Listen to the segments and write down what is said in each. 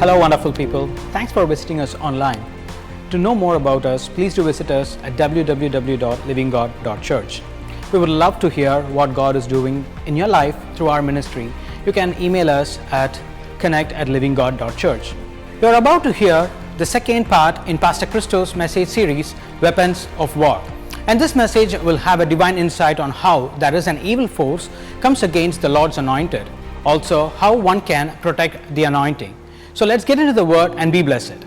Hello, wonderful people. Thanks for visiting us online. To know more about us, please do visit us at www.livinggod.church. We would love to hear what God is doing in your life through our ministry. You can email us at connect@livinggod.church. You are about to hear the second part in Pastor Christo's message series, Weapons of War. And this message will have a divine insight on how there is an evil force comes against the Lord's anointed. Also, how one can protect the anointing. So let's get into the word and be blessed. I'm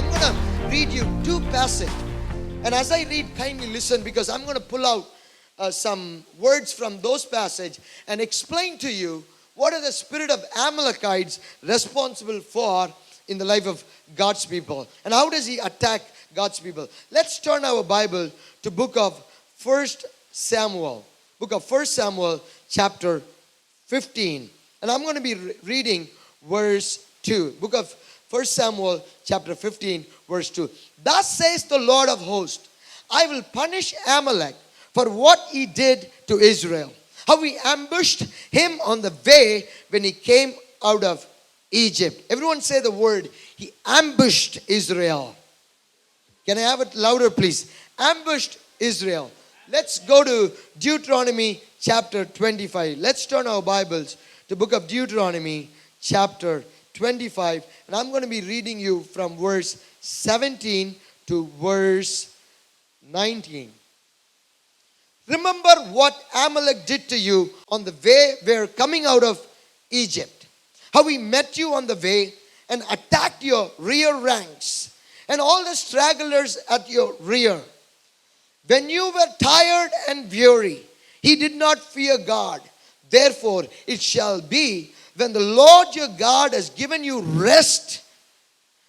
going to read you two passages. And as I read, kindly listen, because I'm going to pull out some words from those passages and explain to you what are the spirit of Amalekites responsible for in the life of God's people. And how does he attack God's people? Let's turn our Bible to book of 1 Samuel. Book of 1 Samuel chapter 15. And I'm going to be reading verse 2. Book of 1 Samuel chapter 15 verse 2. Thus says the Lord of hosts, I will punish Amalek for what he did to Israel. How he ambushed him on the way when he came out of Egypt. Everyone say the word. He ambushed Israel. Can I have it louder, please? Ambushed Israel. Let's go to Deuteronomy chapter 25. Let's turn our Bibles to book of Deuteronomy chapter 25. And I'm going to be reading you from verse 17 to verse 19. Remember what Amalek did to you on the way we were coming out of Egypt. How he met you on the way and attacked your rear ranks and all the stragglers at your rear. When you were tired and weary, he did not fear God. Therefore, it shall be when the Lord your God has given you rest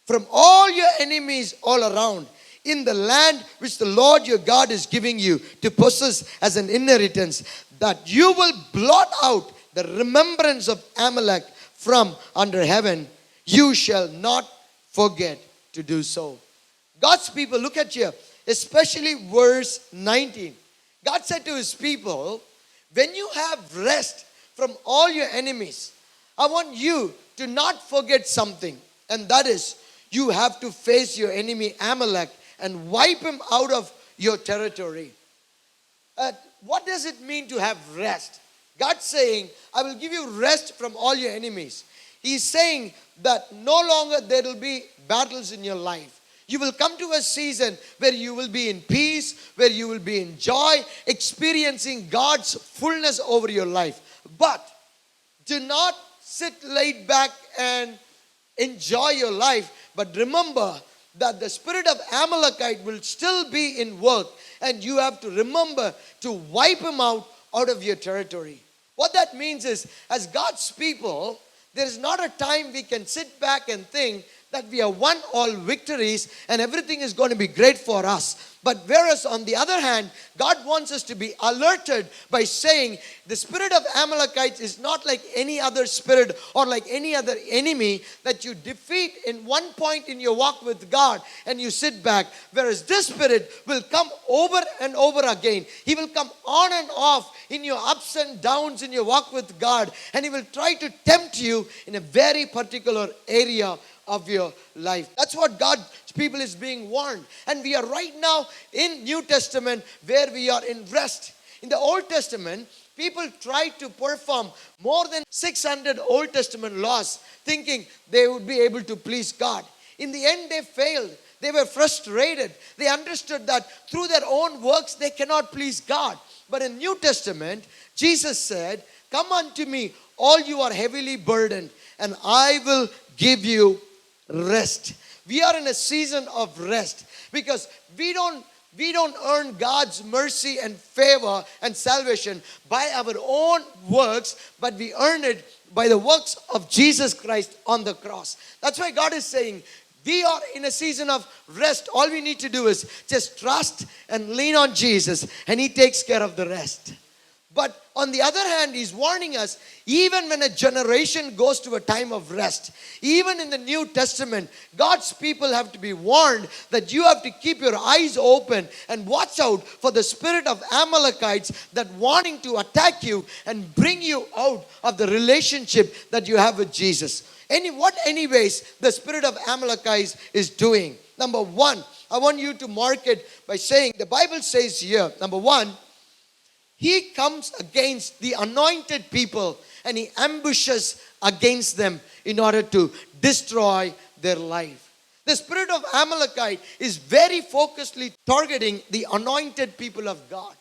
from all your enemies all around, in the land which the Lord your God is giving you to possess as an inheritance, that you will blot out the remembrance of Amalek from under heaven. You shall not forget to do so. God's people, look at here, especially verse 19. God said to his people, when you have rest from all your enemies, I want you to not forget something, and that is you have to face your enemy Amalek and wipe him out of your territory. What does it mean to have rest? God's saying, I will give you rest from all your enemies. He's saying that no longer there will be battles in your life. You will come to a season where you will be in peace, where you will be in joy, experiencing God's fullness over your life. But do not sit laid back and enjoy your life, but remember that the spirit of Amalekite will still be in work, and you have to remember to wipe him out of your territory. What that means is, as God's people, there is not a time we can sit back and think that we have won all victories and everything is going to be great for us. But whereas on the other hand, God wants us to be alerted by saying the spirit of Amalekites is not like any other spirit or like any other enemy that you defeat in one point in your walk with God and you sit back. Whereas this spirit will come over and over again. He will come on and off in your ups and downs in your walk with God, and he will try to tempt you in a very particular area of your life. That's what God's people is being warned. And we are right now in New Testament where we are in rest. In the Old Testament, people tried to perform more than 600 Old Testament laws thinking they would be able to please God. In the end, they failed. They were frustrated. They understood that through their own works, they cannot please God. But in New Testament, Jesus said, come unto me, all you are heavily burdened, and I will give you rest. We are in a season of rest because we don't earn God's mercy and favor and salvation by our own works, but we earn it by the works of Jesus Christ on the cross. That's why God is saying, we are in a season of rest. All we need to do is just trust and lean on Jesus, and he takes care of the rest. But on the other hand, he's warning us, even when a generation goes to a time of rest, even in the New Testament, God's people have to be warned that you have to keep your eyes open and watch out for the spirit of Amalekites that wanting to attack you and bring you out of the relationship that you have with Jesus. Anyways, the spirit of Amalekites is doing. Number one, I want you to mark it by saying, the Bible says here, number one, he comes against the anointed people and he ambushes against them in order to destroy their life. The spirit of Amalekite is very focusedly targeting the anointed people of God.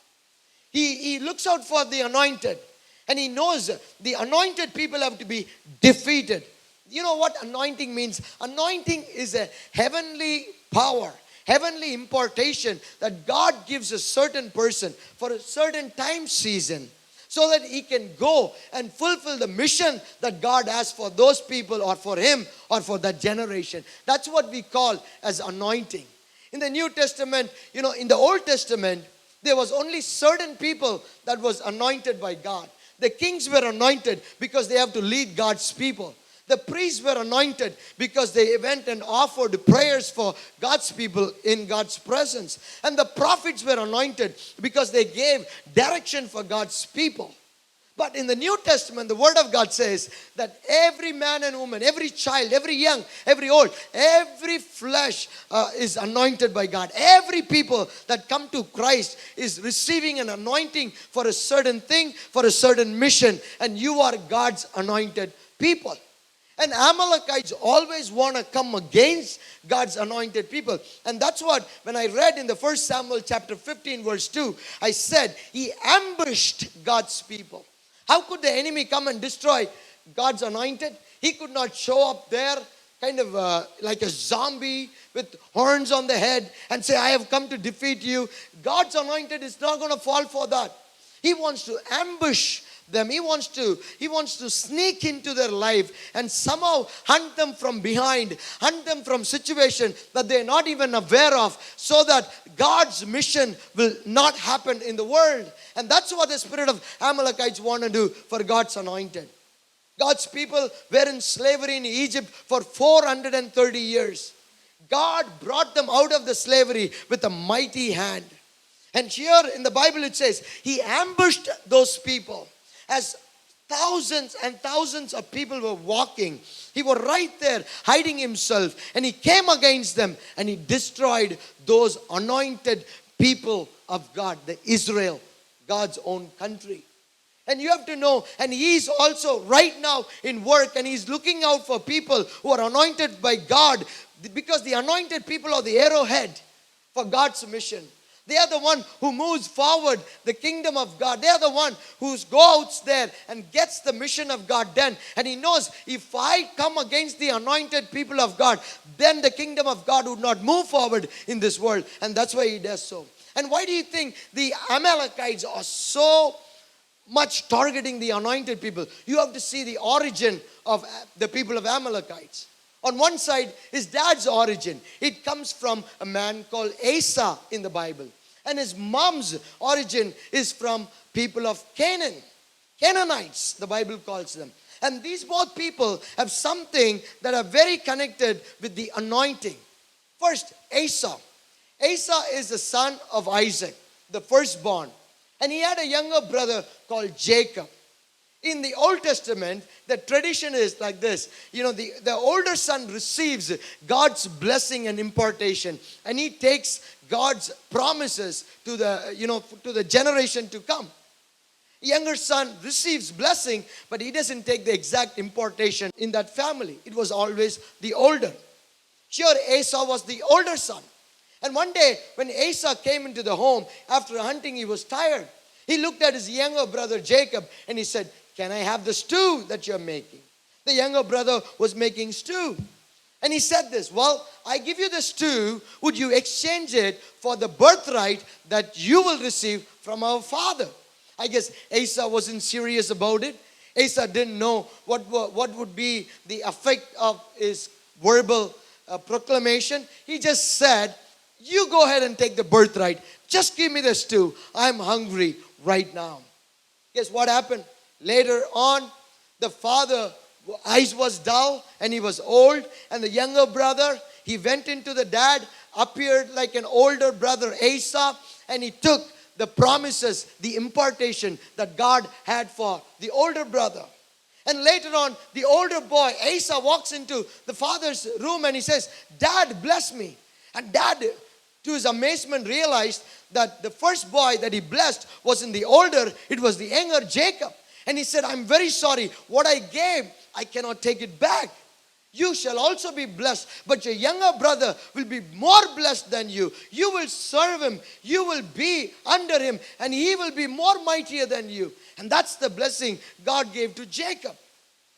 He looks out for the anointed, and he knows the anointed people have to be defeated. You know what anointing means? Anointing is a heavenly power, heavenly impartation that God gives a certain person for a certain time season so that he can go and fulfill the mission that God has for those people or for him or for that generation. That's what we call as anointing. In the New Testament, in the Old Testament, there was only certain people that was anointed by God. The kings were anointed because they have to lead God's people. The priests were anointed because they went and offered prayers for God's people in God's presence. And the prophets were anointed because they gave direction for God's people. But in the New Testament, the Word of God says that every man and woman, every child, every young, every old, every flesh is anointed by God. Every people that come to Christ is receiving an anointing for a certain thing, for a certain mission. And you are God's anointed people. And Amalekites always want to come against God's anointed people. And that's what, when I read in the 1 Samuel chapter 15 verse 2, I said, he ambushed God's people. How could the enemy come and destroy God's anointed? He could not show up there kind of like a zombie with horns on the head and say, I have come to defeat you. God's anointed is not going to fall for that. He wants to ambush them. He wants to sneak into their life and somehow hunt them from behind, hunt them from situation that they're not even aware of, so that God's mission will not happen in the world. And that's what the spirit of Amalekites want to do for God's anointed. God's people were in slavery in Egypt for 430 years. God brought them out of the slavery with a mighty hand. And here in the Bible it says, he ambushed those people. As thousands and thousands of people were walking, he was right there hiding himself, and he came against them and he destroyed those anointed people of God, the Israel, God's own country. And you have to know, and he's also right now in work, and he's looking out for people who are anointed by God, because the anointed people are the arrowhead for God's mission. They are the one who moves forward the kingdom of God. They are the one who goes out there and gets the mission of God done. And he knows, if I come against the anointed people of God, then the kingdom of God would not move forward in this world. And that's why he does so. And why do you think the Amalekites are so much targeting the anointed people? You have to see the origin of the people of Amalekites. On one side is dad's origin. It comes from a man called Asa in the Bible. And his mom's origin is from people of Canaan. Canaanites, the Bible calls them. And these both people have something that are very connected with the anointing. First, Asa. Asa is the son of Isaac, the firstborn. And he had a younger brother called Jacob. In the Old Testament, the tradition is like this. The older son receives God's blessing and impartation, and he takes God's promises to the generation to come. Younger son receives blessing, but he doesn't take the exact impartation in that family. It was always the older. Sure, Asa was the older son. And one day, when Asa came into the home after hunting, he was tired. He looked at his younger brother Jacob and he said, can I have the stew that you're making? The younger brother was making stew. And he said this, well, I give you the stew. Would you exchange it for the birthright that you will receive from our father? I guess Asa wasn't serious about it. Asa didn't know what would be the effect of his verbal proclamation. He just said, you go ahead and take the birthright. Just give me the stew. I'm hungry right now. Guess what happened? Later on, the father eyes was dull and he was old, and the younger brother, he went into the dad, appeared like an older brother Asa, and he took the promises, the impartation that God had for the older brother. And later on, the older boy Asa walks into the father's room and he says, "Dad, bless me." And dad, to his amazement, realized that the first boy that he blessed wasn't the older, it was the younger Jacob. And he said, "I'm very sorry. What I gave, I cannot take it back. You shall also be blessed, but your younger brother will be more blessed than you. You will serve him. You will be under him, and he will be more mightier than you." And that's the blessing God gave to Jacob.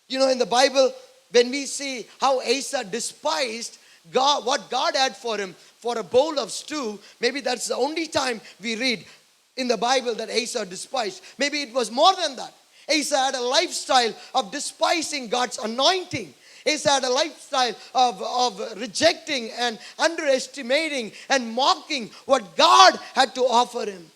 You know, in the Bible, when we see how Asa despised God, what God had for him, for a bowl of stew, maybe that's the only time we read in the Bible that Asa despised. Maybe it was more than that. Asa had a lifestyle of despising God's anointing. Asa had a lifestyle of rejecting and underestimating and mocking what God had to offer him.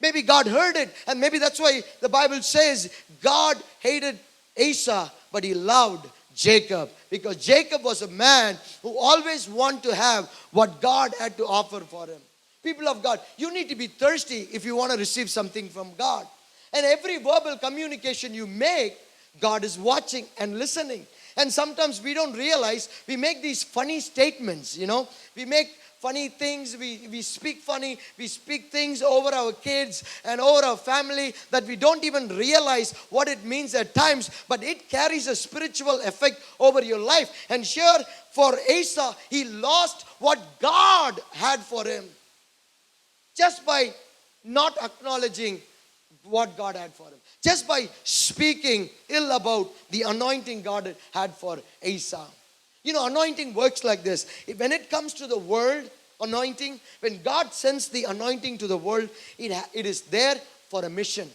Maybe God heard it, and maybe that's why the Bible says God hated Asa, but he loved Jacob, because Jacob was a man who always wanted to have what God had to offer for him. People of God, you need to be thirsty if you want to receive something from God. And every verbal communication you make, God is watching and listening. And sometimes we don't realize, we make these funny statements, you know. We make funny things, we speak funny, we speak things over our kids and over our family that we don't even realize what it means at times, but it carries a spiritual effect over your life. And here for Asa, he lost what God had for him just by not acknowledging what God had for him, just by speaking ill about the anointing God had for Asa. You know, anointing works like this. When it comes to the world, anointing, when God sends the anointing to the world, it is there for a mission.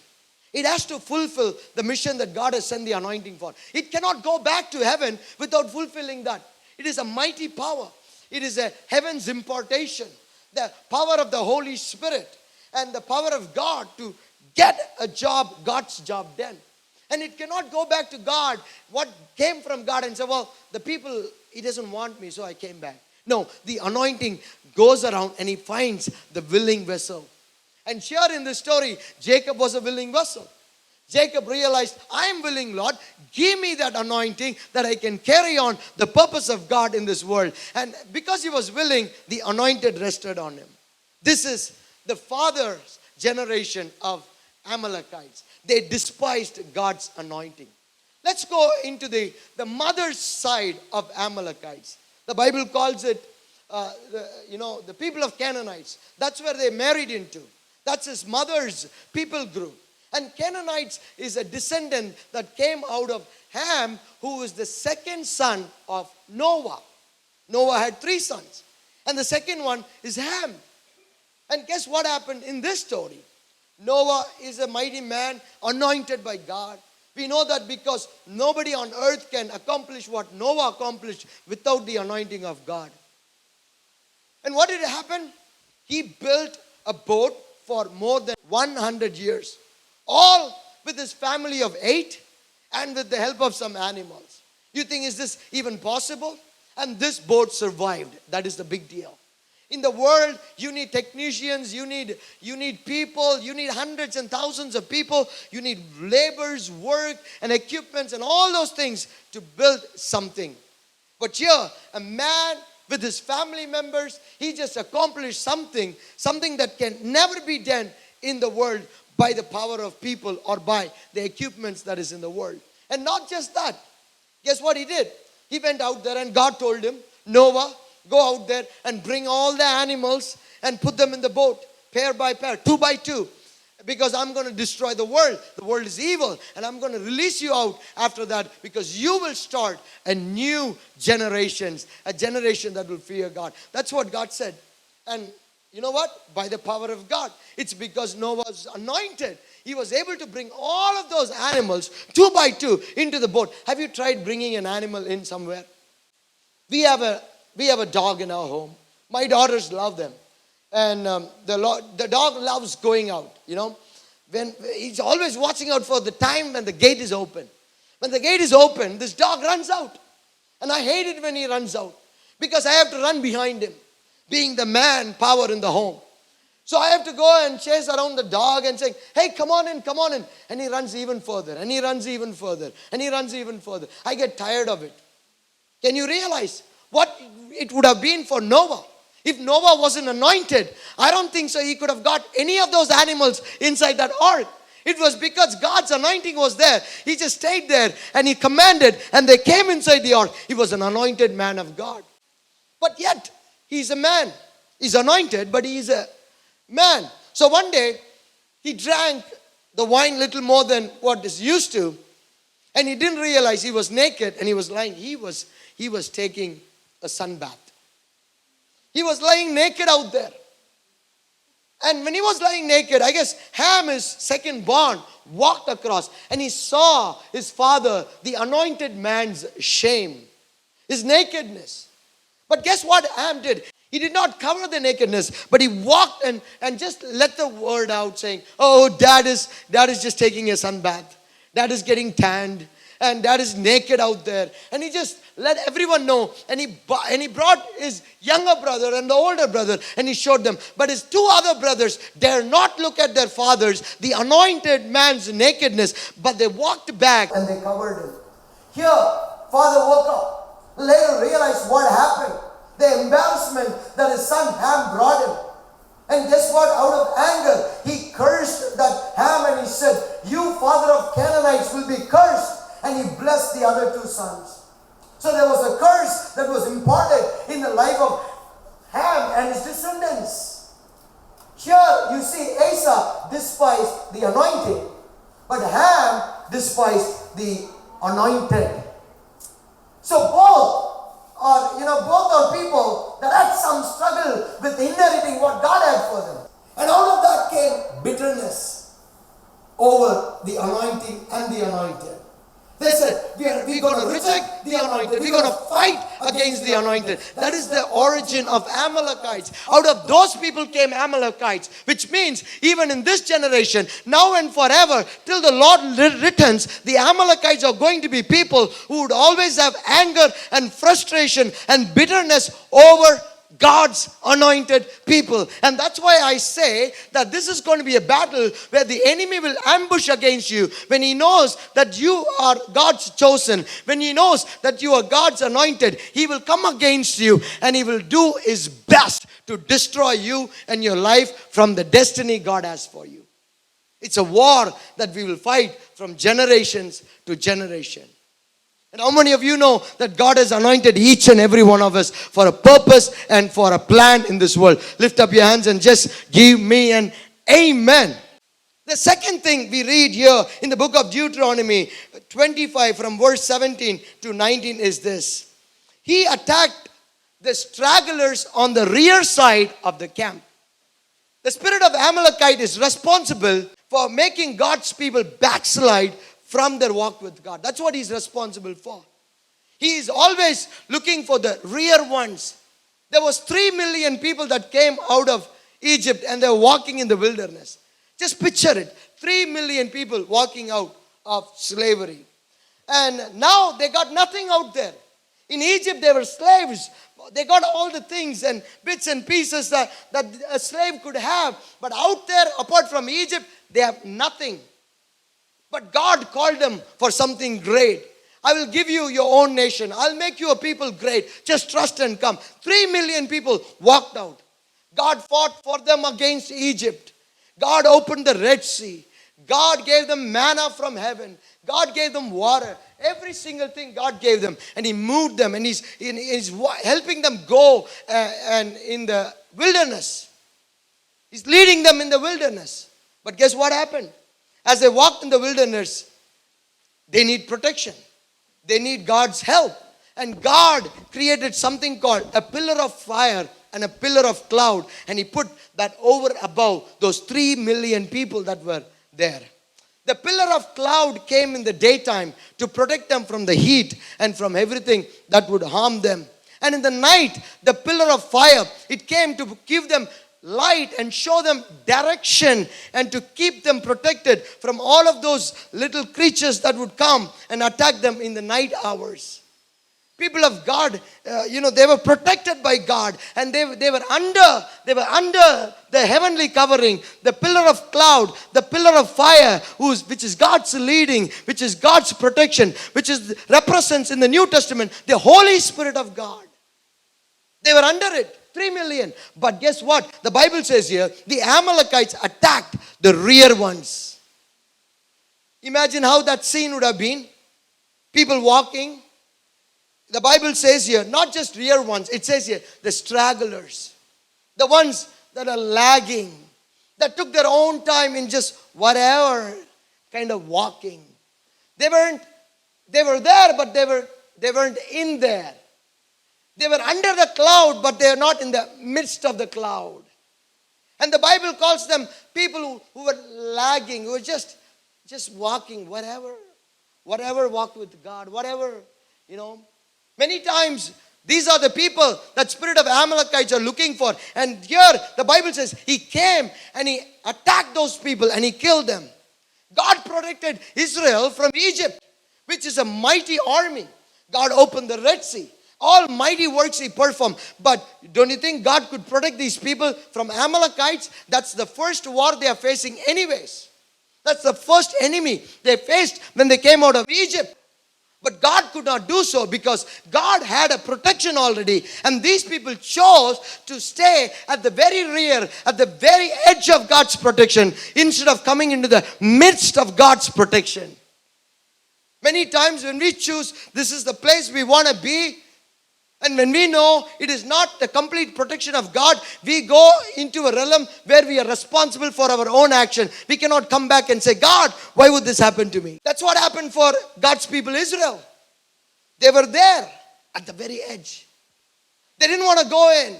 It has to fulfill the mission that God has sent the anointing for. It cannot go back to heaven without fulfilling that. It is a mighty power. It is a heaven's impartation. The power of the Holy Spirit and the power of God to get a job, God's job done. And it cannot go back to God, what came from God, and say, "Well, the people, he doesn't want me, so I came back." No, the anointing goes around and he finds the willing vessel. And here in this story, Jacob was a willing vessel. Jacob realized, "I am willing, Lord. Give me that anointing that I can carry on the purpose of God in this world." And because he was willing, the anointed rested on him. This is the father's generation of Amalekites. They despised God's anointing. Let's go into the mother's side of Amalekites. The Bible calls it, the people of Canaanites. That's where they married into. That's his mother's people group. And Canaanites is a descendant that came out of Ham, who is the second son of Noah. Noah had 3 sons. And the second one is Ham. And guess what happened in this story? Noah is a mighty man, anointed by God. We know that because nobody on earth can accomplish what Noah accomplished without the anointing of God. And what did happen? He built a boat for more than 100 years. All with his family of 8 and with the help of some animals. You think, is this even possible? And this boat survived. That is the big deal. In the world, you need technicians, you need people, you need hundreds and thousands of people, you need laborers, work and equipments and all those things to build something. But here, a man with his family members, he just accomplished something that can never be done in the world by the power of people or by the equipments that is in the world. And not just that. Guess what he did? He went out there and God told him, "Noah, go out there and bring all the animals and put them in the boat, pair by pair, 2 by 2. Because I'm going to destroy the world. The world is evil. And I'm going to release you out after that, because you will start a new generation. A generation that will fear God." That's what God said. And you know what? By the power of God. It's because Noah was anointed. He was able to bring all of those animals 2 by 2 into the boat. Have you tried bringing an animal in somewhere? We have a dog in our home. My daughters love them. And the dog loves going out, when he's always watching out for the time when the gate is open. When the gate is open, this dog runs out. And I hate it when he runs out because I have to run behind him, being the man power in the home. So I have to go and chase around the dog and say, hey, come on in, come on in. And he runs even further, and he runs even further, and he runs even further. I get tired of it. Can you realize what it would have been for Noah? If Noah wasn't anointed, I don't think so he could have got any of those animals inside that ark. It was because God's anointing was there. He just stayed there and he commanded and they came inside the ark. He was an anointed man of God. But yet, he's a man. He's anointed, but he is a man. So one day, he drank the wine little more than what is used to. And he didn't realize he was naked and he was lying. He was taking a sunbath. He was lying naked out there. And when he was lying naked, I guess Ham, his second born, walked across and he saw his father, the anointed man's shame, his nakedness. But guess what Ham did? He did not cover the nakedness, but he walked and just let the word out saying, oh, dad is just taking a sunbath. Dad is getting tanned. And dad is naked out there. And he just let everyone know. And he brought his younger brother and the older brother and he showed them. But his two other brothers dare not look at their fathers, the anointed man's nakedness. But they walked back and they covered him. Here, father woke up. Later realized what happened. The embarrassment that his son Ham brought him. And guess what? Out of anger, he cursed that Ham and he said, you father of Canaanites will be cursed. And he blessed the other two sons. So there was a curse that was imparted in the life of Ham and his descendants. Here you see Asa despised the anointing, but Ham despised the anointed. So both are people that had some struggle with inheriting what God had for them. And out of that came bitterness over the anointing and the anointed. They said, we're going to reject the anointed. We're going to fight against the anointed. That is the origin of Amalekites. Out of those people came Amalekites, which means even in this generation, now and forever, till the Lord returns, the Amalekites are going to be people who would always have anger and frustration and bitterness over God's anointed people. And that's why I say that this is going to be a battle where the enemy will ambush against you when he knows that you are God's chosen. When he knows that you are God's anointed, he will come against you and he will do his best to destroy you and your life from the destiny God has for you. It's a war that we will fight from generations to generation. And how many of you know that God has anointed each and every one of us for a purpose and for a plan in this world? Lift up your hands and just give me an amen. The second thing we read here in the book of Deuteronomy 25 from verse 17 to 19 is this. He attacked the stragglers on the rear side of the camp. The spirit of Amalekite is responsible for making God's people backslide from their walk with God. That's what he's responsible for. He is always looking for the rear ones. There was 3 million people that came out of Egypt and they were walking in the wilderness. Just picture it. 3 million people walking out of slavery. And now they got nothing out there. In Egypt they were slaves. They got all the things and bits and pieces that a slave could have. But out there, apart from Egypt, they have nothing. But God called them for something great. I will give you your own nation. I'll make you a people great. Just trust and come. 3 million people walked out. God fought for them against Egypt. God opened the Red Sea. God gave them manna from heaven. God gave them water. Every single thing God gave them. And he moved them. And he's helping them go and in the wilderness. He's leading them in the wilderness. But guess what happened? As they walked in the wilderness, they need protection. They need God's help. And God created something called a pillar of fire and a pillar of cloud. And he put that over above those 3 million people that were there. The pillar of cloud came in the daytime to protect them from the heat and from everything that would harm them. And in the night, the pillar of fire, it came to give them light and show them direction and to keep them protected from all of those little creatures that would come and attack them in the night hours. People of God, they were protected by God, and they were under the heavenly covering, the pillar of cloud, the pillar of fire, which is God's leading, which is God's protection, which represents in the New Testament the Holy Spirit of God. They were under it, 3 million. But guess what? The Bible says here, the Amalekites attacked the rear ones. Imagine how that scene would have been. People walking. The Bible says here, not just rear ones, it says here, the stragglers. The ones that are lagging, that took their own time in just whatever kind of walking. They were there, but they weren't in there. They were under the cloud, but they are not in the midst of the cloud. And the Bible calls them people who were lagging, who were just walking, whatever walked with God, whatever. Many times, these are the people that spirit of Amalekites are looking for. And here, the Bible says, he came and he attacked those people and he killed them. God protected Israel from Egypt, which is a mighty army. God opened the Red Sea. All mighty works he performed. But don't you think God could protect these people from Amalekites? That's the first war they are facing anyways. That's the first enemy they faced when they came out of Egypt. But God could not do so because God had a protection already. And these people chose to stay at the very rear, at the very edge of God's protection, instead of coming into the midst of God's protection. Many times when we choose this is the place we want to be, and when we know it is not the complete protection of God, we go into a realm where we are responsible for our own action. We cannot come back and say, God, why would this happen to me? That's what happened for God's people Israel. They were there at the very edge. They didn't want to go in.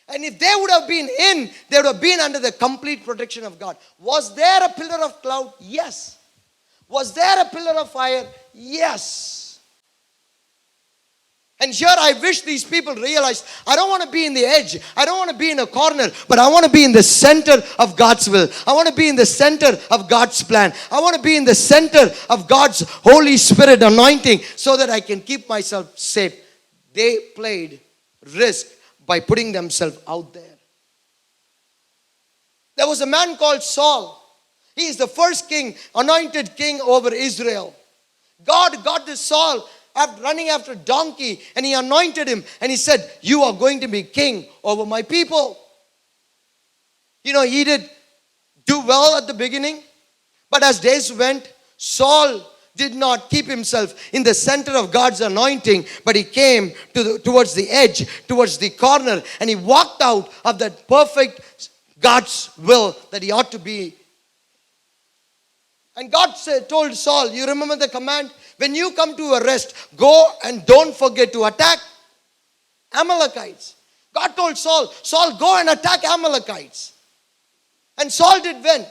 And if they would have been in, they would have been under the complete protection of God. Was there a pillar of cloud? Yes. Was there a pillar of fire? Yes. And here I wish these people realized, I don't want to be in the edge. I don't want to be in a corner, but I want to be in the center of God's will. I want to be in the center of God's plan. I want to be in the center of God's Holy Spirit anointing so that I can keep myself safe. They played risk by putting themselves out there. There was a man called Saul. He is the first king, anointed king over Israel. God got this Saul running after a donkey, and he anointed him, and he said, you are going to be king over my people. He did do well at the beginning, but as days went, Saul did not keep himself in the center of God's anointing, but he came towards the edge, towards the corner, and he walked out of that perfect God's will that he ought to be. And God told Saul, you remember the command? When you come to a rest, go and don't forget to attack Amalekites. God told Saul, go and attack Amalekites. And Saul went.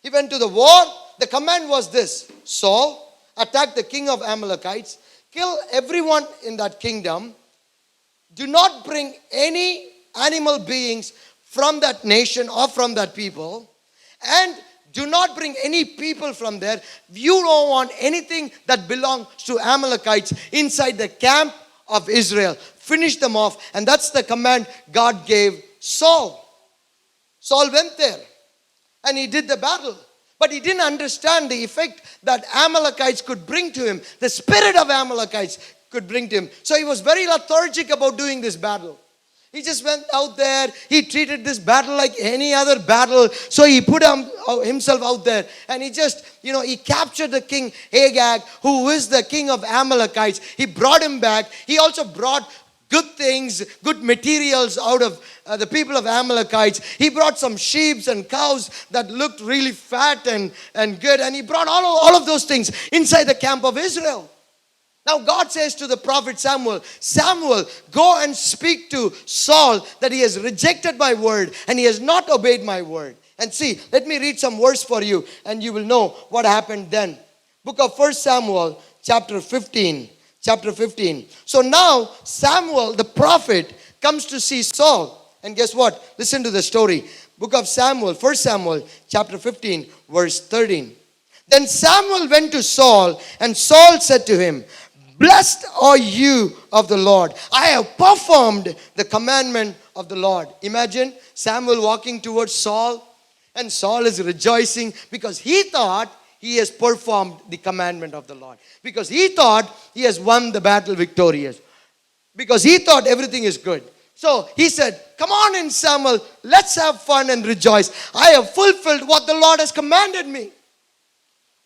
He went to the war. The command was this: Saul, attack the king of Amalekites, kill everyone in that kingdom. Do not bring any animal beings from that nation or from that people. And do not bring any people from there. You don't want anything that belongs to Amalekites inside the camp of Israel. Finish them off. And that's the command God gave Saul. Saul went there and he did the battle. But he didn't understand the effect that Amalekites could bring to him. The spirit of Amalekites could bring to him. So he was very lethargic about doing this battle. He just went out there. He treated this battle like any other battle. So he put himself out there. And he just, he captured the king Agag, who is the king of Amalekites. He brought him back. He also brought good things, good materials out of the people of Amalekites. He brought some sheep and cows that looked really fat and good. And he brought all of those things inside the camp of Israel. Now God says to the prophet Samuel, go and speak to Saul that he has rejected my word and he has not obeyed my word. And see, let me read some verse for you and you will know what happened then. Book of 1 Samuel, chapter 15. So now Samuel, the prophet, comes to see Saul. And guess what? Listen to the story. Book of Samuel, 1 Samuel, chapter 15, verse 13. Then Samuel went to Saul, and Saul said to him, Blessed are you of the Lord. I have performed the commandment of the Lord. Imagine Samuel walking towards Saul, and Saul is rejoicing because he thought he has performed the commandment of the Lord. Because he thought he has won the battle victorious. Because he thought everything is good. So he said, Come on in, Samuel, let's have fun and rejoice. I have fulfilled what the Lord has commanded me.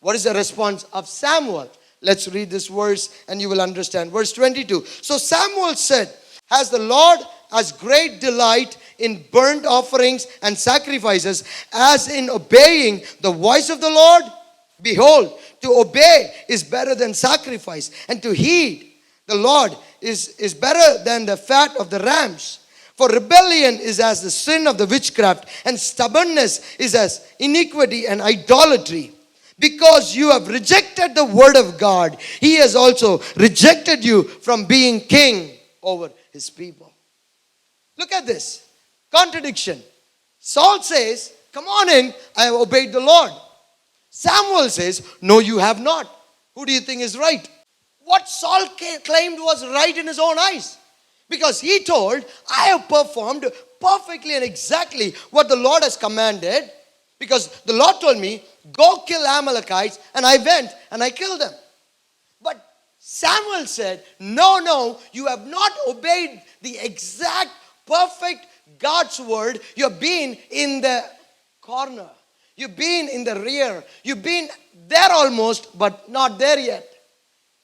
What is the response of Samuel? Let's read this verse and you will understand. Verse 22. So Samuel said, Has the Lord as great delight in burnt offerings and sacrifices as in obeying the voice of the Lord? Behold, to obey is better than sacrifice, and to heed the Lord is better than the fat of the rams. For rebellion is as the sin of the witchcraft, and stubbornness is as iniquity and idolatry. Because you have rejected the word of God, he has also rejected you from being king over his people. Look at this contradiction. Saul says, Come on in, I have obeyed the Lord. Samuel says, No, you have not. Who do you think is right? What Saul claimed was right in his own eyes. Because he told, I have performed perfectly and exactly what the Lord has commanded. Because the Lord told me, Go kill Amalekites. And I went and I killed them. But Samuel said, No, you have not obeyed the exact, perfect God's word. You've been in the corner. You've been in the rear. You've been there almost, but not there yet.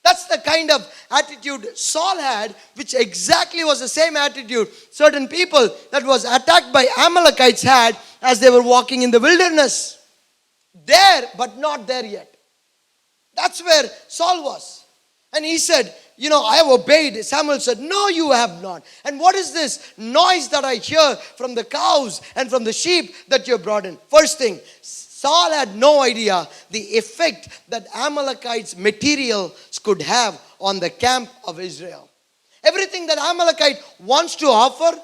That's the kind of attitude Saul had, which exactly was the same attitude certain people that was attacked by Amalekites had as they were walking in the wilderness. There, but not there yet. That's where Saul was. And he said, I have obeyed. Samuel said, No, you have not. And what is this noise that I hear from the cows and from the sheep that you have brought in? First thing, Saul had no idea the effect that Amalekites' materials could have on the camp of Israel. Everything that Amalekite wants to offer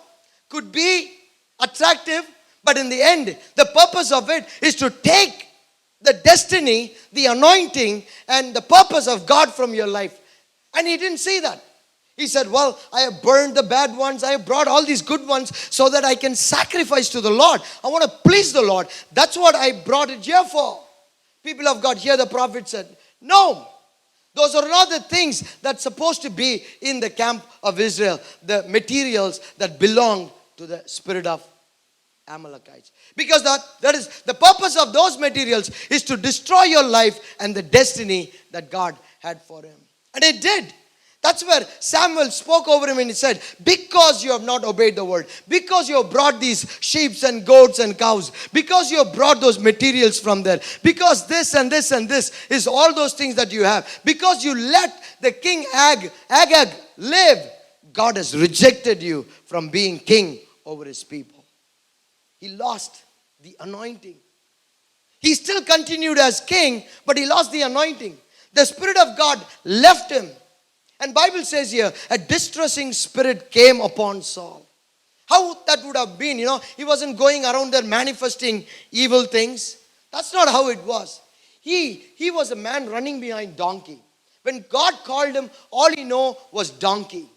could be attractive, but in the end, the purpose of it is to take the destiny, the anointing, and the purpose of God from your life. And he didn't see that. He said, Well, I have burned the bad ones. I have brought all these good ones so that I can sacrifice to the Lord. I want to please the Lord. That's what I brought it here for. People of God, here the prophet said, No, those are not the things that's supposed to be in the camp of Israel. The materials that belong to the spirit of Amalekites. Because that is the purpose of those materials is to destroy your life and the destiny that God had for him. And it did. That's where Samuel spoke over him and he said, Because you have not obeyed the word, because you have brought these sheep and goats and cows, because you have brought those materials from there, because this and this and this is all those things that you have, because you let the king Agag live, God has rejected you from being king over his people. He lost the anointing. He still continued as king, but he lost the anointing. The Spirit of God left him. And Bible says here, a distressing spirit came upon Saul. How that would have been, he wasn't going around there manifesting evil things. That's not how it was. He was a man running behind donkey. When God called him, all he knew was donkey.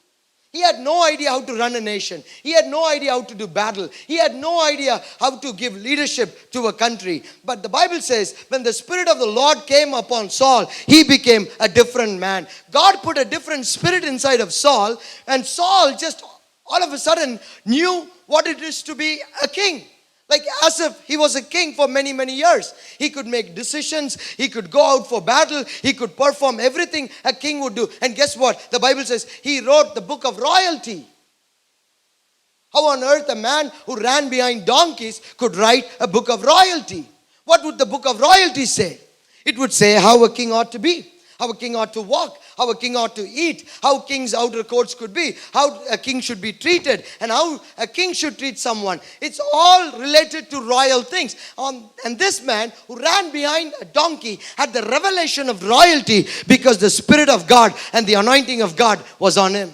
He had no idea how to run a nation. He had no idea how to do battle. He had no idea how to give leadership to a country. But the Bible says, when the Spirit of the Lord came upon Saul, he became a different man. God put a different spirit inside of Saul, and Saul just all of a sudden knew what it is to be a king. Like as if he was a king for many, many years. He could make decisions. He could go out for battle. He could perform everything a king would do. And guess what? The Bible says he wrote the book of royalty. How on earth a man who ran behind donkeys could write a book of royalty? What would the book of royalty say? It would say how a king ought to be, how a king ought to walk, how a king ought to eat, how king's outer courts could be, how a king should be treated, and how a king should treat someone. It's all related to royal things. And this man who ran behind a donkey had the revelation of royalty because the Spirit of God and the anointing of God was on him.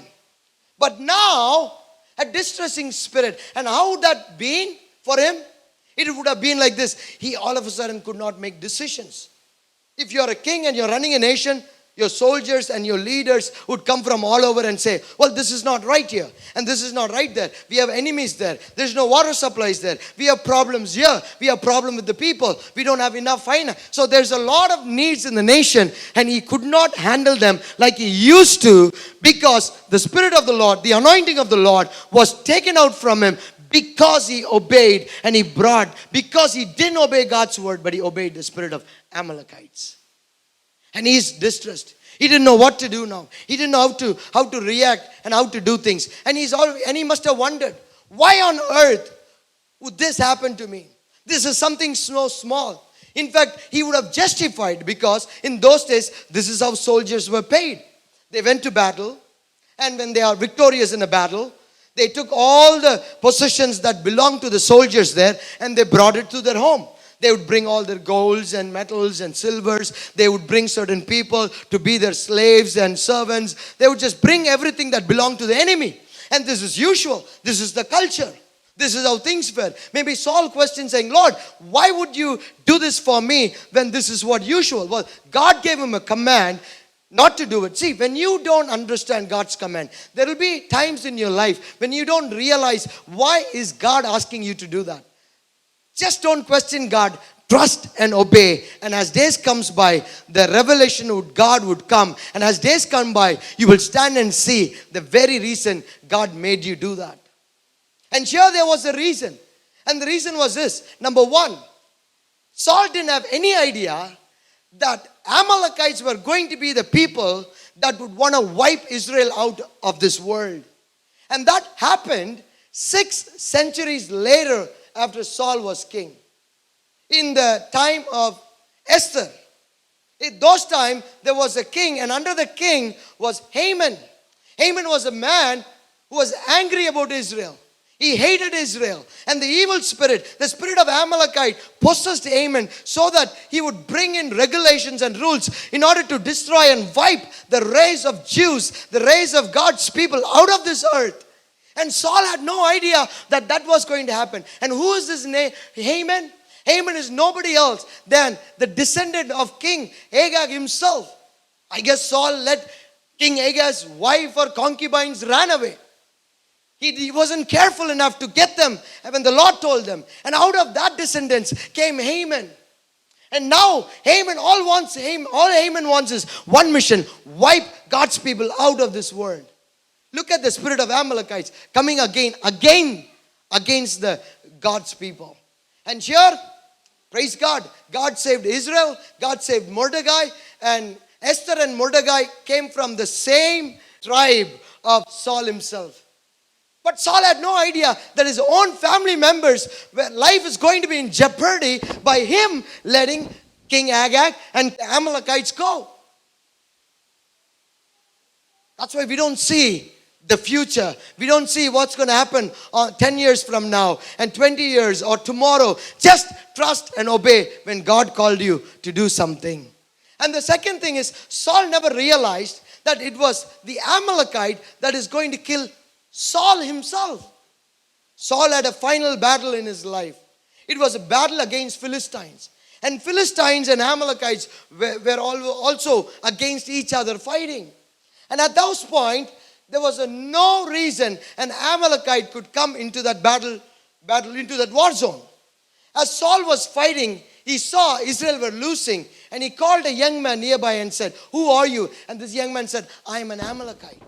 But now, A distressing spirit. And how would that been for him? It would have been like this. He all of a sudden could not make decisions. If you're a king and you're running a nation, your soldiers and your leaders would come from all over and say, well, this is not right here. And this is not right there. We have enemies there. There's no water supplies there. We have problems here. We have problem with the people. We don't have enough finance. So there's a lot of needs in the nation. And he could not handle them like he used to, because the Spirit of the Lord, the anointing of the Lord was taken out from him, because he obeyed and he brought, because he didn't obey God's word, but he obeyed the spirit of Amalekites. And he's distressed. He didn't know what to do now. He didn't know how to react and how to do things. And he must have wondered, why on earth would this happen to me? This is something so small. In fact, he would have justified, because in those days, this is how soldiers were paid. They went to battle, and when they are victorious in a battle, they took all the possessions that belonged to the soldiers there and they brought it to their home. They would bring all their golds and metals and silvers. They would bring certain people to be their slaves and servants. They would just bring everything that belonged to the enemy. And this is usual. This is the culture. This is how things were. Maybe Saul questioned, saying, Lord, why would you do this for me when this is what usual? Well, God gave him a command not to do it. See, when you don't understand God's command, there will be times in your life when you don't realize, why is God asking you to do that? Just don't question God. Trust and obey. And as days comes by, the revelation of God would come. And as days come by, you will stand and see the very reason God made you do that. And here there was a reason. And the reason was this. Number one, Saul didn't have any idea that Amalekites were going to be the people that would want to wipe Israel out of this world. And that happened 6 centuries later after Saul was king. In the time of Esther. In those times, there was a king, and under the king was Haman. Haman was a man who was angry about Israel. He hated Israel. And the evil spirit, the spirit of Amalekite, possessed Haman so that he would bring in regulations and rules in order to destroy and wipe the race of Jews, the race of God's people out of this earth. And Saul had no idea that that was going to happen. And who is this name? Haman? Haman is nobody else than the descendant of King Agag himself. I guess Saul let King Agag's wife or concubines run away. He wasn't careful enough to get them when the Lord told them. And out of that descendants came Haman. And now all Haman wants is one mission: wipe God's people out of this world. Look at the spirit of Amalekites coming again against the God's people. And here, praise God, God saved Israel, God saved Mordecai, and Esther and Mordecai came from the same tribe of Saul himself. But Saul had no idea that his own family members, where life is going to be in jeopardy by him letting King Agag and the Amalekites go. That's why we don't see the future. We don't see what's going to happen 10 years from now and 20 years or tomorrow. Just trust and obey when God called you to do something. And the second thing is, Saul never realized that it was the Amalekite that is going to kill Saul himself. Saul had a final battle in his life. It was a battle against Philistines. And Philistines and Amalekites were also against each other fighting. And at those point, there was no reason an Amalekite could come into that battle into that war zone. As Saul was fighting, he saw Israel were losing, and he called a young man nearby and said, "Who are you?" And this young man said, "I am an Amalekite."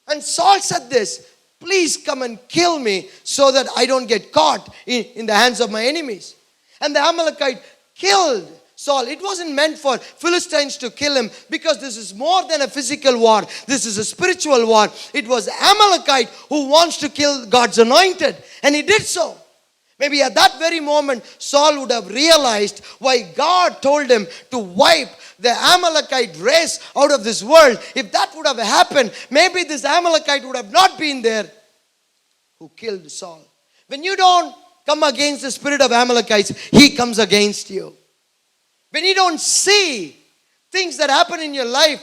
And Saul said this, "Please come and kill me so that I don't get caught in the hands of my enemies." And the Amalekite killed Saul. It wasn't meant for Philistines to kill him, because this is more than a physical war. This is a spiritual war. It was Amalekite who wants to kill God's anointed, and he did so. Maybe at that very moment, Saul would have realized why God told him to wipe the Amalekite race out of this world. If that would have happened, maybe this Amalekite would have not been there who killed Saul. When you don't come against the spirit of Amalekites, he comes against you. When you don't see things that happen in your life,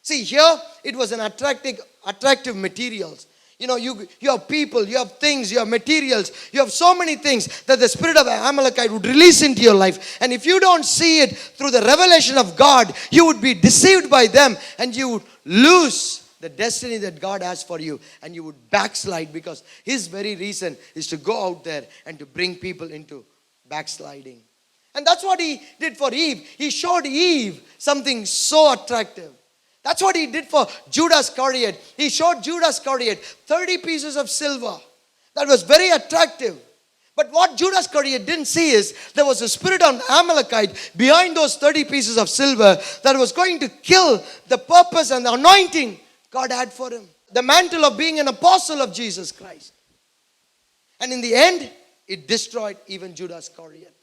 see here, it was an attractive materials. You have people, you have things, you have materials, you have so many things that the spirit of Amalekite would release into your life. And if you don't see it through the revelation of God, you would be deceived by them and you would lose the destiny that God has for you, and you would backslide, because his very reason is to go out there and to bring people into backsliding. And that's what he did for Eve. He showed Eve something so attractive. That's what he did for Judas Iscariot. He showed Judas Iscariot 30 pieces of silver. That was very attractive. But what Judas Iscariot didn't see is there was a spirit of Amalekite behind those 30 pieces of silver that was going to kill the purpose and the anointing God had for him. The mantle of being an apostle of Jesus Christ. And in the end, it destroyed even Judas Iscariot.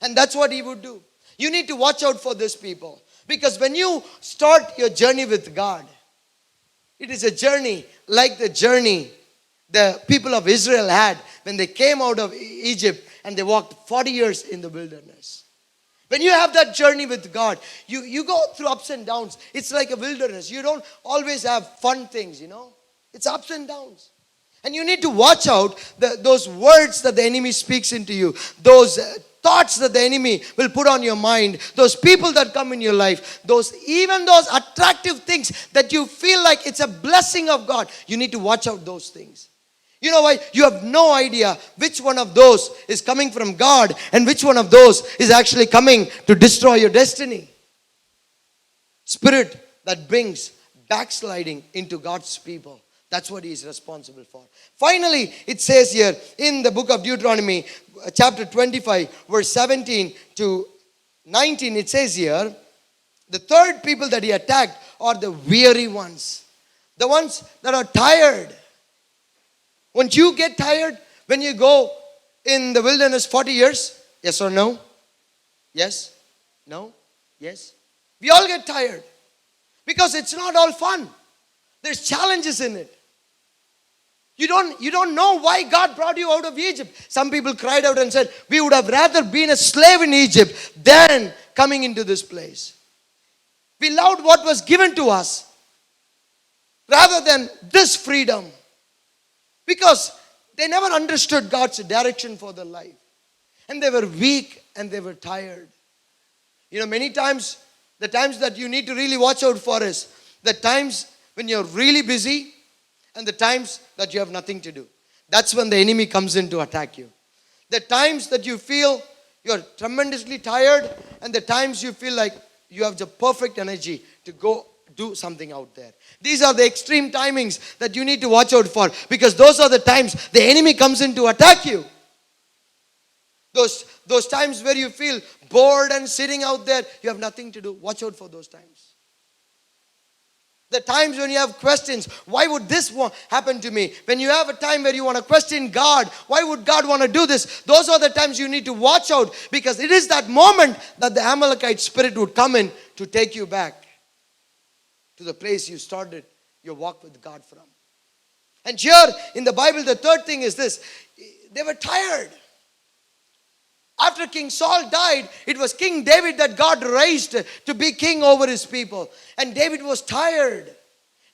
And that's what he would do. You need to watch out for these people. Because when you start your journey with God, it is a journey like the journey the people of Israel had when they came out of Egypt and they walked 40 years in the wilderness. When you have that journey with God, you go through ups and downs. It's like a wilderness. You don't always have fun things, It's ups and downs. And you need to watch out those words that the enemy speaks into you, those thoughts that the enemy will put on your mind, those people that come in your life, even those attractive things that you feel like it's a blessing of God. You need to watch out those things. You know why? You have no idea which one of those is coming from God and which one of those is actually coming to destroy your destiny. Spirit that brings backsliding into God's people. That's what he is responsible for. Finally, it says here in the book of Deuteronomy, chapter 25, verse 17 to 19, it says here, the third people that he attacked are the weary ones. The ones that are tired. Won't you get tired when you go in the wilderness 40 years? Yes or no? Yes? No? Yes? We all get tired. Because it's not all fun. There's challenges in it. You don't know why God brought you out of Egypt. Some people cried out and said, we would have rather been a slave in Egypt than coming into this place. We loved what was given to us rather than this freedom. Because they never understood God's direction for their life. And they were weak and they were tired. Many times, the times that you need to really watch out for is the times when you're really busy and the times that you have nothing to do. That's when the enemy comes in to attack you. The times that you feel you're tremendously tired and the times you feel like you have the perfect energy to go do something out there. These are the extreme timings that you need to watch out for, because those are the times the enemy comes in to attack you. Those times where you feel bored and sitting out there, you have nothing to do. Watch out for those times. The times when you have questions, why would this happen to me? When you have a time where you want to question God, why would God want to do this? Those are the times you need to watch out, because it is that moment that the Amalekite spirit would come in to take you back to the place you started your walk with God from. And here in the Bible, the third thing is this. They were tired. After King Saul died, it was King David that God raised to be king over his people. And David was tired,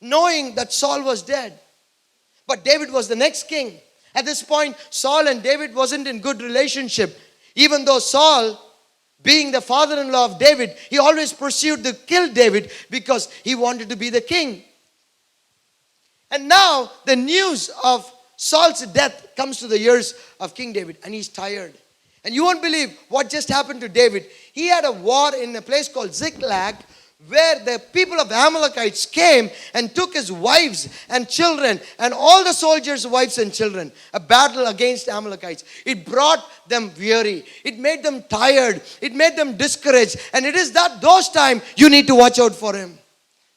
knowing that Saul was dead. But David was the next king. At this point, Saul and David wasn't in good relationship. Even though Saul, being the father-in-law of David, he always pursued to kill David because he wanted to be the king. And now the news of Saul's death comes to the ears of King David, and he's tired. And you won't believe what just happened to David. He had a war in a place called Ziklag, where the people of the Amalekites came and took his wives and children and all the soldiers' wives and children. A battle against the Amalekites. It brought them weary. It made them tired. It made them discouraged. And it is those times you need to watch out for him.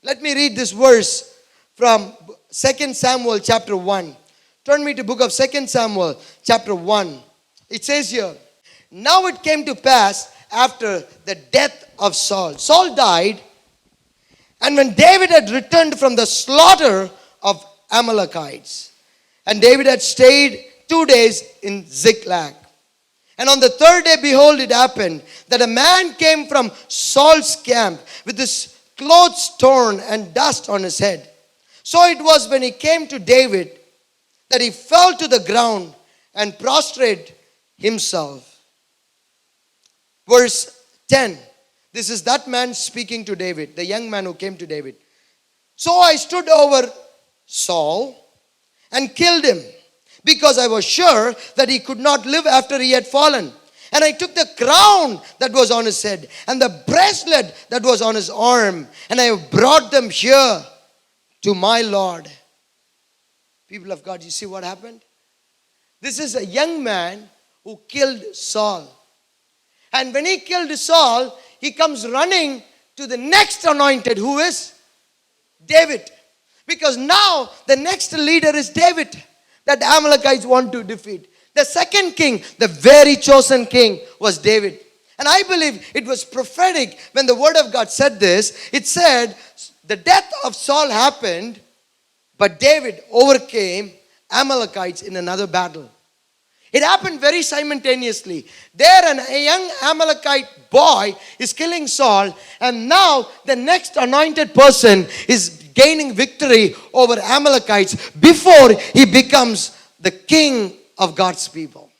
Let me read this verse from 2 Samuel chapter 1. Turn me to book of 2 Samuel chapter 1. It says here, now it came to pass after the death of Saul. Saul died, and when David had returned from the slaughter of Amalekites, and David had stayed 2 days in Ziklag. And on the third day, behold, it happened that a man came from Saul's camp with his clothes torn and dust on his head. So it was when he came to David that he fell to the ground and prostrated himself. Verse 10. This is that man speaking to David, the young man who came to David. So I stood over Saul and killed him, because I was sure that he could not live after he had fallen. And I took the crown that was on his head and the bracelet that was on his arm, and I have brought them here to my Lord. People of God, you see what happened? This is a young man who killed Saul. And when he killed Saul, he comes running to the next anointed, who is David. Because now the next leader is David, that the Amalekites want to defeat. The second king, the very chosen king, was David. And I believe it was prophetic when the word of God said this. It said, the death of Saul happened, but David overcame Amalekites in another battle. It happened very simultaneously. There, a young Amalekite boy is killing Saul, and now the next anointed person is gaining victory over Amalekites before he becomes the king of God's people.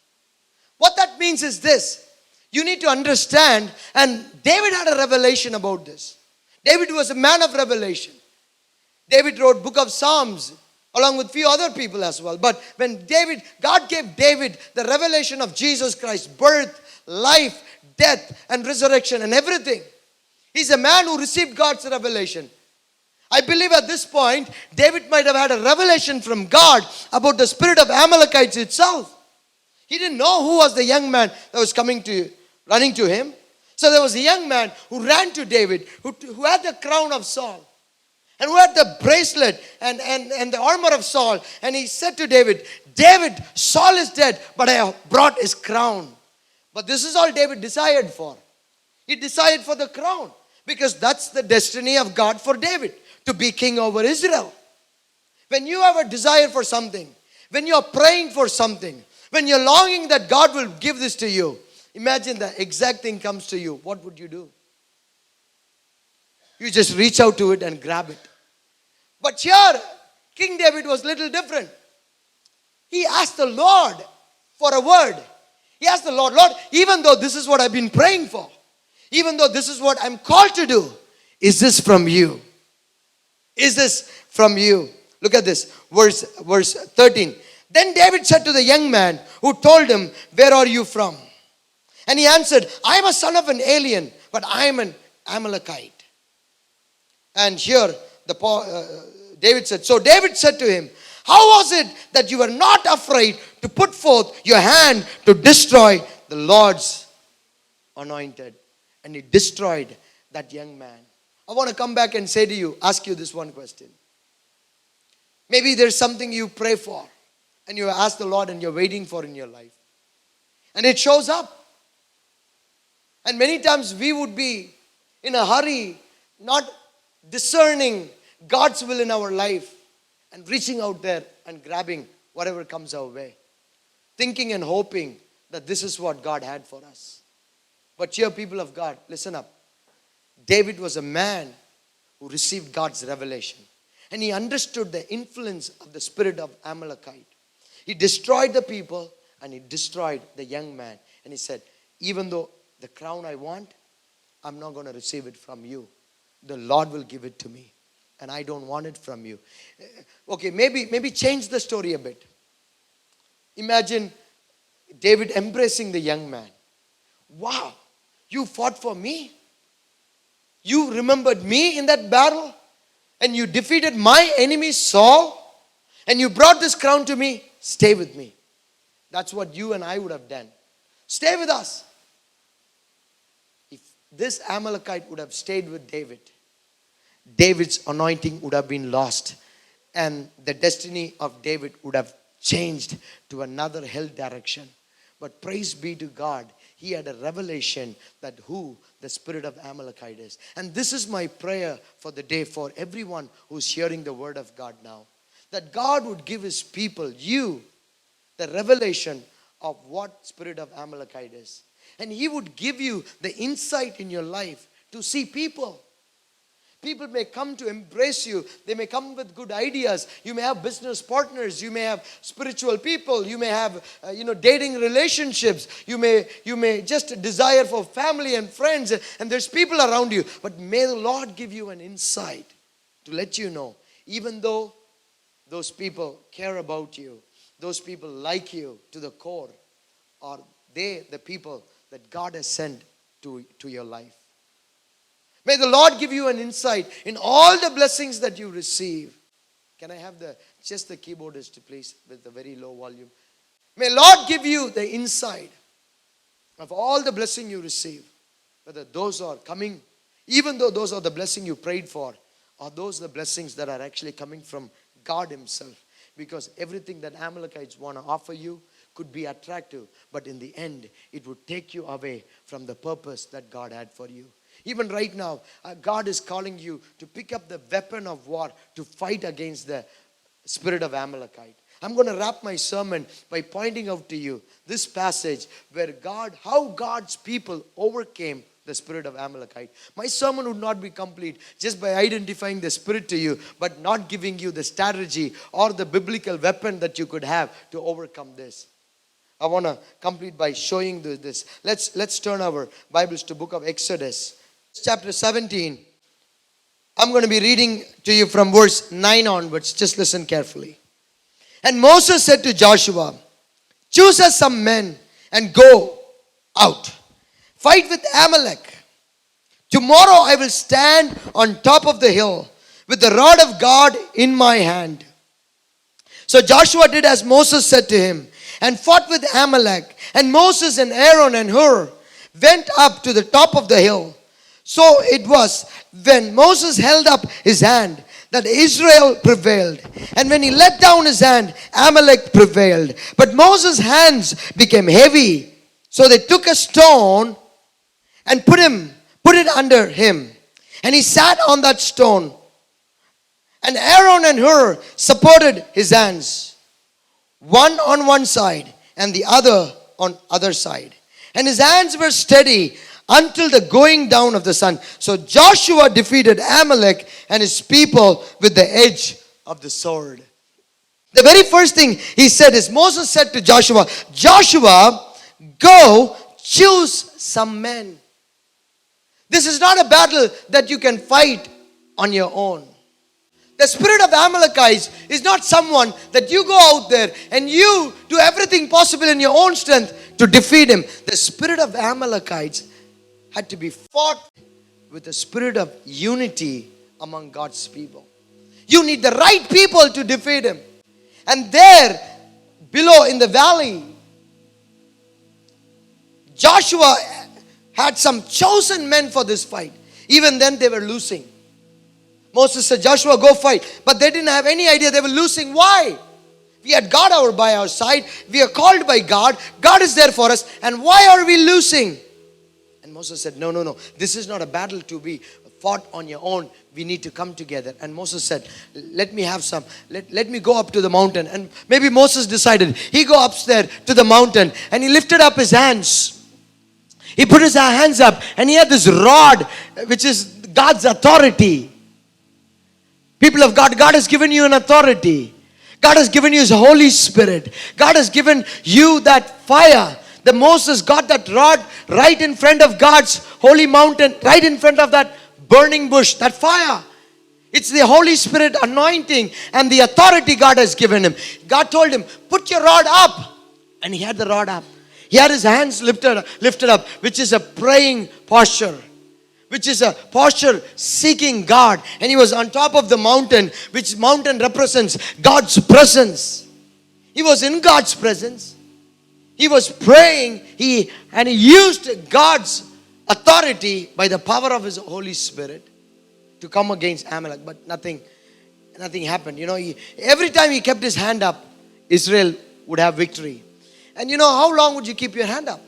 What that means is this. You need to understand, and David had a revelation about this. David was a man of revelation. David wrote book of Psalms along with few other people as well. But when God gave David the revelation of Jesus Christ, birth, life, death, and resurrection and everything. He's a man who received God's revelation. I believe at this point, David might have had a revelation from God about the spirit of Amalekites itself. He didn't know who was the young man that was running to him. So there was a young man who ran to David, who had the crown of Saul, and who had the bracelet and the armor of Saul. And he said to David, David, Saul is dead, but I have brought his crown. But this is all David desired for. He desired for the crown, because that's the destiny of God for David, to be king over Israel. When you have a desire for something, when you're praying for something, when you're longing that God will give this to you, imagine the exact thing comes to you. What would you do? You just reach out to it and grab it. But here, King David was little different. He asked the Lord for a word. He asked the Lord, Lord, even though this is what I've been praying for, even though this is what I'm called to do, is this from you? Is this from you? Look at this, verse 13. Then David said to the young man who told him, where are you from? And he answered, I am a son of an alien, but I am an Amalekite. And here David said, so David said to him, how was it that you were not afraid to put forth your hand to destroy the Lord's anointed? And he destroyed that young man. I want to come back and say to you, ask you this one question. Maybe there's something you pray for and you ask the Lord and you're waiting for in your life. And it shows up. And many times we would be in a hurry, not discerning God's will in our life and reaching out there and grabbing whatever comes our way. Thinking and hoping that this is what God had for us. But here, people of God, listen up. David was a man who received God's revelation. And he understood the influence of the spirit of Amalekite. He destroyed the people and he destroyed the young man. And he said, even though the crown I want, I'm not going to receive it from you. The Lord will give it to me. And I don't want it from you. Okay, maybe change the story a bit. Imagine David embracing the young man. Wow, you fought for me? You remembered me in that battle? And you defeated my enemy Saul? And you brought this crown to me? Stay with me. That's what you and I would have done. Stay with us. If this Amalekite would have stayed with David, David's anointing would have been lost. And the destiny of David would have changed to another hell direction. But praise be to God, he had a revelation that who the spirit of Amalekite is. And this is my prayer for the day for everyone who's hearing the word of God now. That God would give his people, you, the revelation of what spirit of Amalekite is. And he would give you the insight in your life to see people. People may come to embrace you. They may come with good ideas. You may have business partners. You may have spiritual people. You may have, dating relationships. You may just desire for family and friends. And there's people around you. But may the Lord give you an insight to let you know, even though those people care about you, those people like you to the core, are they the people that God has sent to your life? May the Lord give you an insight in all the blessings that you receive. Can I have just the keyboardist, please, with the very low volume? May Lord give you the insight of all the blessing you receive. Whether those are coming, even though those are the blessing you prayed for, or those are the blessings that are actually coming from God Himself. Because everything that Amalekites want to offer you could be attractive, but in the end, it would take you away from the purpose that God had for you. Even right now, God is calling you to pick up the weapon of war to fight against the spirit of Amalekite. I'm going to wrap my sermon by pointing out to you this passage where how God's people overcame the spirit of Amalekite. My sermon would not be complete just by identifying the spirit to you, but not giving you the strategy or the biblical weapon that you could have to overcome this. I want to complete by showing this. Let's turn our Bibles to book of Exodus, chapter 17. I'm going to be reading to you from verse 9 onwards. Just listen carefully. And Moses said to Joshua, choose us some men and go out. Fight with Amalek. Tomorrow I will stand on top of the hill with the rod of God in my hand. So Joshua did as Moses said to him and fought with Amalek. And Moses and Aaron and Hur went up to the top of the hill. So it was when Moses held up his hand that Israel prevailed. And when he let down his hand, Amalek prevailed. But Moses' hands became heavy. So they took a stone and put it under him. And he sat on that stone. And Aaron and Hur supported his hands, one on one side and the other on other side. And his hands were steady until the going down of the sun. So Joshua defeated Amalek and his people with the edge of the sword. The very first thing he said is, Moses said to Joshua, Joshua, go choose some men. This is not a battle that you can fight on your own. The spirit of Amalekites is not someone that you go out there and you do everything possible in your own strength to defeat him. The spirit of Amalekites had to be fought with the spirit of unity among God's people. You need the right people to defeat him. And there, below in the valley, Joshua had some chosen men for this fight. Even then they were losing. Moses said, Joshua, go fight. But they didn't have any idea they were losing. Why? We had God by our side. We are called by God. God is there for us. And why are we losing? And Moses said, no. This is not a battle to be fought on your own. We need to come together. And Moses said, let me have some. Let me go up to the mountain. And maybe Moses decided he go upstairs to the mountain. And he lifted up his hands. He put his hands up and he had this rod, which is God's authority. People of God, God has given you an authority. God has given you His Holy Spirit. God has given you that fire. The Moses got that rod right in front of God's holy mountain, right in front of that burning bush, that fire. It's the Holy Spirit anointing and the authority God has given him. God told him, put your rod up. And he had the rod up. He had his hands lifted up, which is a praying posture, which is a posture seeking God. And he was on top of the mountain, which mountain represents God's presence. He was in God's presence. He was praying. He used God's authority by the power of His Holy Spirit to come against Amalek. But nothing happened. Every time he kept his hand up, Israel would have victory. And how long would you keep your hand up?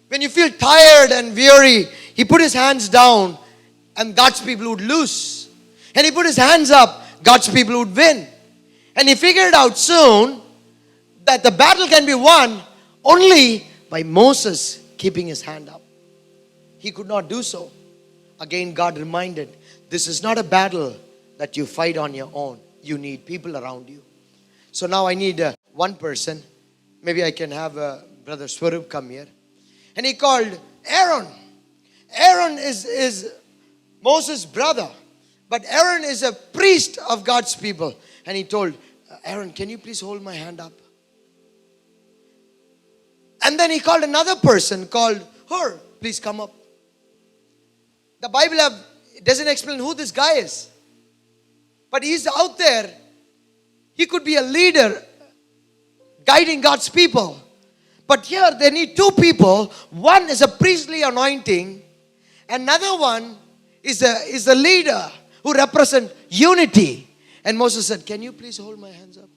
When you feel tired and weary, he put his hands down and God's people would lose. And he put his hands up, God's people would win. And he figured out soon that the battle can be won only by Moses keeping his hand up. He could not do so again God reminded, this is not a battle that you fight on your own. You need people around you. So now I need one person. Maybe I can have Brother Swarup come here. And he called Aaron. Aaron is Moses' brother. But Aaron is a priest of God's people. And he told, Aaron, can you please hold my hand up? And then he called another person called Hur. Please come up. The Bible doesn't explain who this guy is. But he's out there. He could be a leader guiding God's people. But here they need two people. One is a priestly anointing. Another one is a leader who represents unity. And Moses said, can you please hold my hands up?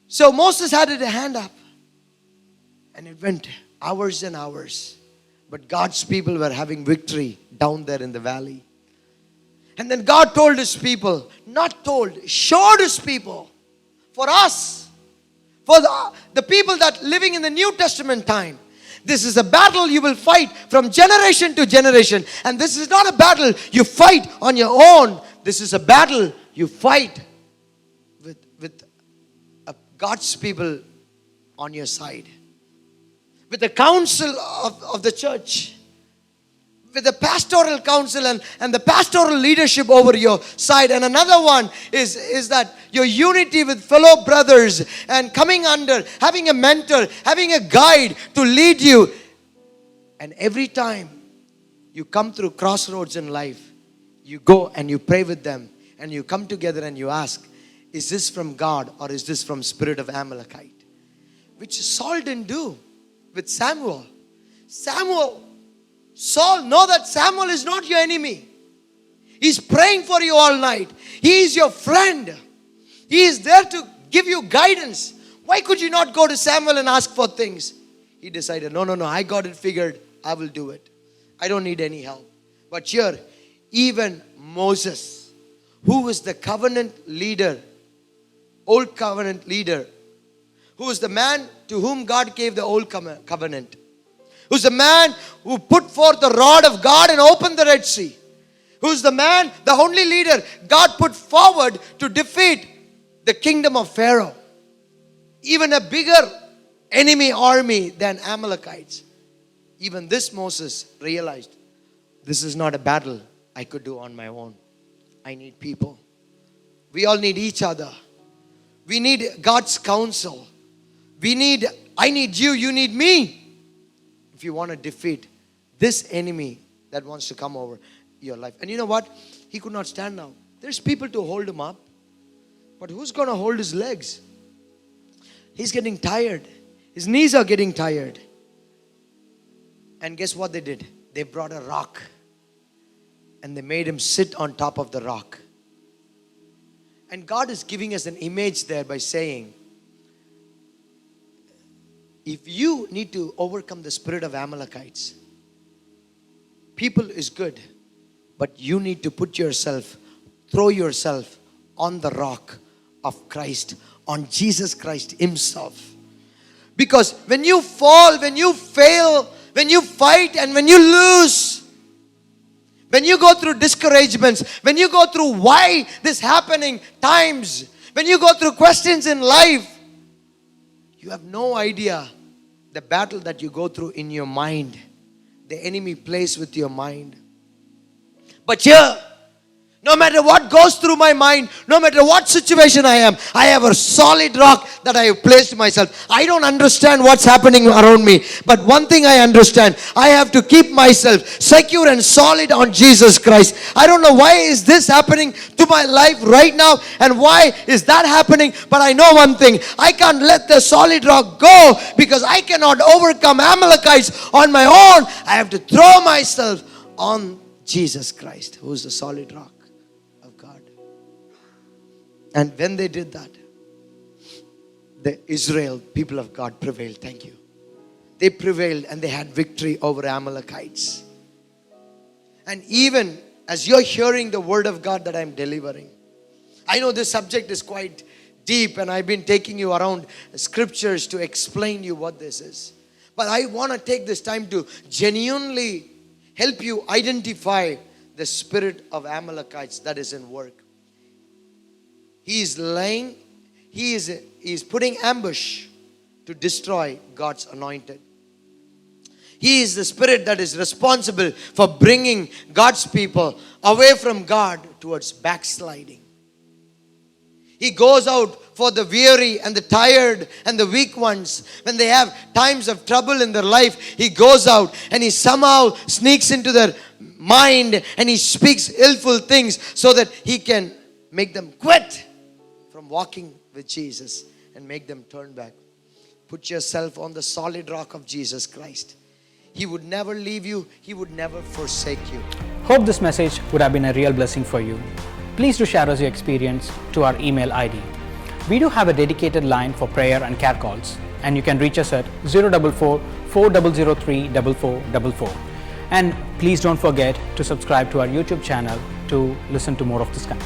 So Moses had a hand up. And it went hours and hours. But God's people were having victory down there in the valley. And then God told his people, not told, showed his people, for us, for the people that living in the New Testament time. This is a battle you will fight from generation to generation. And this is not a battle you fight on your own. This is a battle you fight with God's people on your side. With the council of the church. With the pastoral council and the pastoral leadership over your side. And another one is that your unity with fellow brothers and coming under, having a mentor, having a guide to lead you. And every time you come through crossroads in life, you go and you pray with them and you come together and you ask, is this from God or is this from spirit of Amalekite? Which Saul didn't do with Samuel. Saul, know that Samuel is not your enemy. He's praying for you all night. He is your friend. He is there to give you guidance. Why could you not go to Samuel and ask for things? He decided, no, I got it figured. I will do it. I don't need any help. But here, even Moses, who is the covenant leader, old covenant leader, who is the man to whom God gave the old covenant, who's the man who put forth the rod of God and opened the Red Sea, who's the man, the only leader God put forward to defeat the kingdom of Pharaoh, even a bigger enemy army than Amalekites. Even this Moses realized, this is not a battle I could do on my own. I need people. We all need each other. We need God's counsel. I need you, you need me. If you want to defeat this enemy that wants to come over your life. And you know what? He could not stand now. There's people to hold him up. But who's going to hold his legs? He's getting tired. His knees are getting tired. And guess what they did? They brought a rock. And they made him sit on top of the rock. And God is giving us an image there by saying, if you need to overcome the spirit of Amalekites, people is good, but you need to throw yourself on the rock of Christ, on Jesus Christ himself. Because when you fall, when you fail, when you fight and when you lose, when you go through discouragements, when you go through why this happening times, when you go through questions in life, you have no idea the battle that you go through in your mind. The enemy plays with your mind. But here, no matter what goes through my mind, no matter what situation I am, I have a solid rock that I have placed myself. I don't understand what's happening around me. But one thing I understand, I have to keep myself secure and solid on Jesus Christ. I don't know why is this happening to my life right now and why is that happening. But I know one thing, I can't let the solid rock go because I cannot overcome Amalekites on my own. I have to throw myself on Jesus Christ, who is the solid rock. And when they did that, the Israel people of God prevailed. Thank you. They prevailed and they had victory over Amalekites. And even as you're hearing the word of God that I'm delivering, I know this subject is quite deep and I've been taking you around scriptures to explain you what this is. But I want to take this time to genuinely help you identify the spirit of Amalekites that is in work. He is putting ambush to destroy God's anointed. He is the spirit that is responsible for bringing God's people away from God towards backsliding. He goes out for the weary and the tired and the weak ones. When they have times of trouble in their life, he goes out and he somehow sneaks into their mind and he speaks illful things so that he can make them quit from walking with Jesus and make them turn back. Put yourself on the solid rock of Jesus Christ. He would never leave you. He would never forsake you. Hope this message would have been a real blessing for you. Please do share us your experience to our email ID. We do have a dedicated line for prayer and care calls, and you can reach us at 044 4003 4444. And please don't forget to subscribe to our YouTube channel to listen to more of this kind.